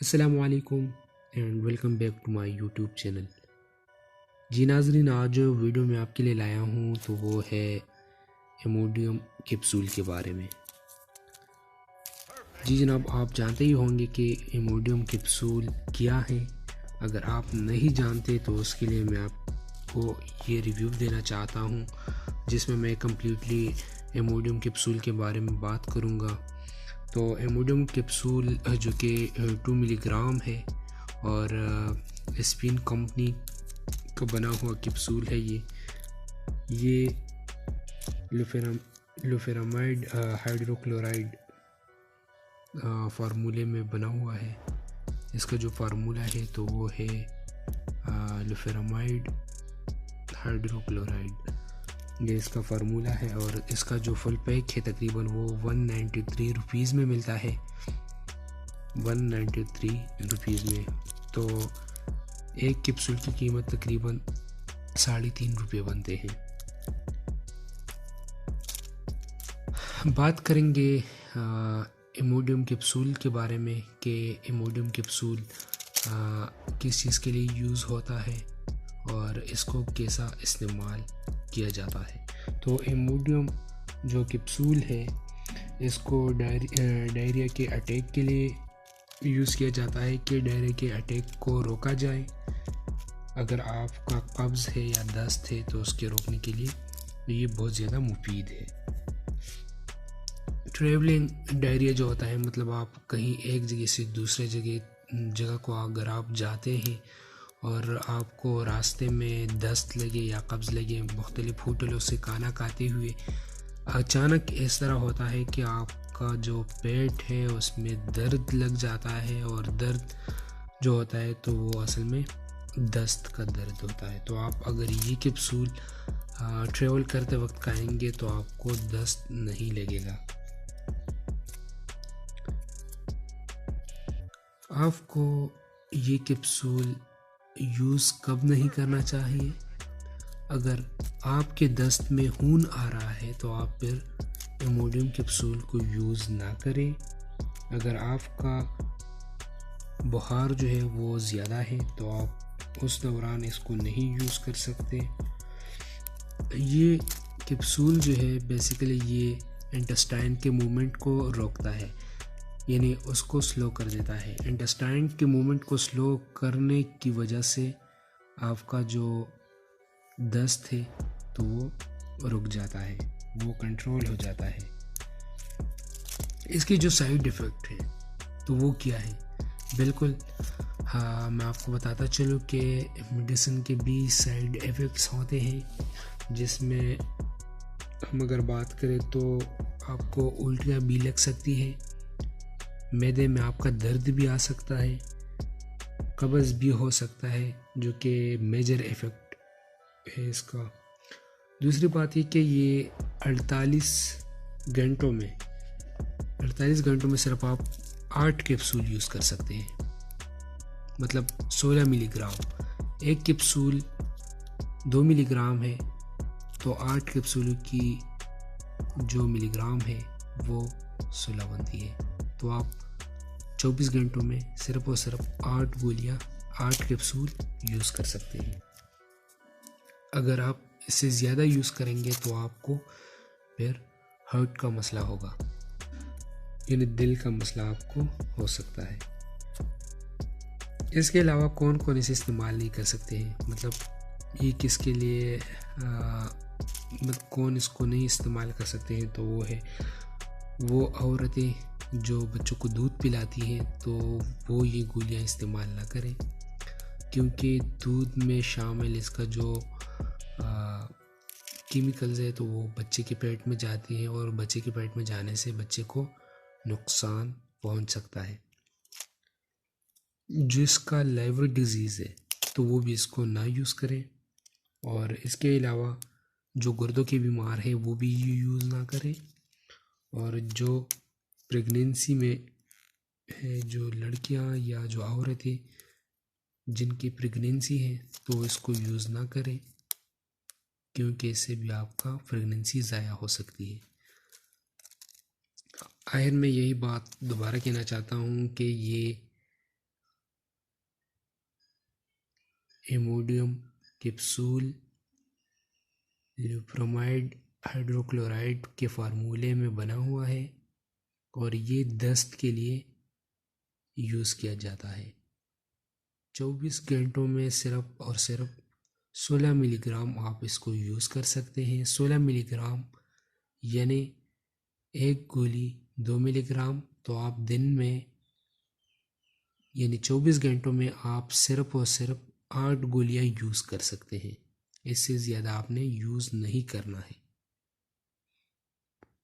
अस्सलाम वालेकुम and welcome back to my YouTube channel. जी नाज़रीन, आज जो वीडियो मैं आपके लिए लाया हूँ तो वो है इमोडियम कैप्सूल के बारे में। जी जनाब, आप जानते ही होंगे कि इमोडियम कैप्सूल क्या है। अगर आप नहीं जानते तो उसके लिए मैं आपको ये रिव्यू देना चाहता हूँ, जिसमें मैं कम्प्लीटली इमोडियम कैप्सूल के बारे में बात करूँगा। तो इमोडियम कैप्सूल जो कि 2 मिलीग्राम है और स्पिन कंपनी का बना हुआ कैप्सूल है। ये लोफेरामाइड हाइड्रोक्लोराइड फार्मूले में बना हुआ है। इसका जो फार्मूला है तो वो है लोफेरामाइड हाइड्रोक्लोराइड, ये इसका फार्मूला है। और इसका जो फुल पैक है तकरीबन वो 193 रुपीज़ में मिलता है, 193 रुपीज़ में। तो एक कैप्सूल की कीमत तकरीबन 3.5 रुपये बनते हैं। बात करेंगे इमोडियम कैप्सूल के बारे में कि इमोडियम कैप्सूल किस चीज़ के लिए यूज़ होता है और इसको कैसा इस्तेमाल किया जाता है। तो इमोडियम जो कैप्सूल है इसको डायरिया के अटैक के लिए यूज़ किया जाता है कि डायरिया के अटैक को रोका जाए। अगर आपका कब्ज़ है या दस्त है तो उसके रोकने के लिए ये बहुत ज़्यादा मुफीद है। ट्रैवलिंग डायरिया जो होता है, मतलब आप कहीं एक जगह से दूसरे जगह को अगर आप जाते हैं और आपको रास्ते में दस्त लगे या कब्ज़ लगे, मुख्तलिफ होटलों से खाना खाते हुए अचानक इस तरह होता है कि आपका जो पेट है उसमें दर्द लग जाता है, और दर्द जो होता है तो वो असल में दस्त का दर्द होता है। तो आप अगर ये कैप्सूल ट्रैवल करते वक्त खाएंगे तो आपको दस्त नहीं लगेगा। आपको ये कैप्सूल यूज़ कब नहीं करना चाहिए? अगर आपके दस्त में खून आ रहा है तो आप फिर इमोडियम कैप्सूल को यूज़ ना करें। अगर आपका बुखार जो है वो ज़्यादा है तो आप उस दौरान इसको नहीं यूज़ कर सकते। ये कैप्सूल जो है बेसिकली ये इंटेस्टाइन के मूवमेंट को रोकता है, यानी उसको स्लो कर देता है। इंटेस्टाइन के मूवमेंट को स्लो करने की वजह से आपका जो दस्त है तो वो रुक जाता है, वो कंट्रोल हो जाता है। इसके जो साइड इफ़ेक्ट है तो वो क्या है? बिल्कुल हाँ, मैं आपको बताता चलूँ कि मेडिसिन के भी साइड इफ़ेक्ट्स होते हैं, जिसमें हम अगर बात करें तो आपको उल्टियाँ भी लग सकती है, मैदे में आपका दर्द भी आ सकता है, कब्ज़ भी हो सकता है, जो कि मेजर इफ़ेक्ट है इसका। दूसरी बात ये कि ये 48 घंटों में सिर्फ आप 8 कैप्सूल यूज़ कर सकते हैं, मतलब 16 मिलीग्राम। एक कैप्सूल 2 मिलीग्राम है तो 8 कैप्सूल की जो मिलीग्राम है वो 16 बनती है। तो आप 24 घंटों में सिर्फ और सिर्फ 8 गोलियाँ 8 कैप्सूल यूज़ कर सकते हैं। अगर आप इससे ज़्यादा यूज़ करेंगे तो आपको फिर हार्ट का मसला होगा, यानी दिल का मसला आपको हो सकता है। इसके अलावा कौन कौन इसे इस्तेमाल नहीं कर सकते हैं, मतलब ये किसके लिए मतलब कौन इसको नहीं इस्तेमाल कर सकते हैं? तो वो औरतें जो बच्चों को दूध पिलाती हैं तो वो ये गोलियां इस्तेमाल ना करें, क्योंकि दूध में शामिल इसका जो केमिकल्स है तो वो बच्चे के पेट में जाती हैं, और बच्चे के पेट में जाने से बच्चे को नुकसान पहुंच सकता है। जिसका लिवर डिजीज़ है तो वो भी इसको ना यूज़ करें, और इसके अलावा जो गुर्दों के बीमार है वो भी ये यूज़ ना करें, और जो प्रेगनेंसी में है, जो लड़कियां या जो औरतें जिनकी प्रेगनेंसी है तो इसको यूज़ ना करें, क्योंकि इससे भी आपका प्रेगनेंसी ज़ाया हो सकती है। आखिर में यही बात दोबारा कहना चाहता हूँ कि ये इमोडियम कैप्सूल ल्यूप्रोमाइड हाइड्रोक्लोराइड के फार्मूले में बना हुआ है और ये दस्त के लिए यूज़ किया जाता है। 24 घंटों में सिर्फ और सिर्फ 16 मिलीग्राम आप इसको यूज़ कर सकते हैं। 16 मिलीग्राम यानी एक गोली 2 मिलीग्राम, तो आप दिन में यानी 24 घंटों में आप सिर्फ और सिर्फ 8 गोलियां यूज़ कर सकते हैं। इससे ज़्यादा आपने यूज़ नहीं करना है।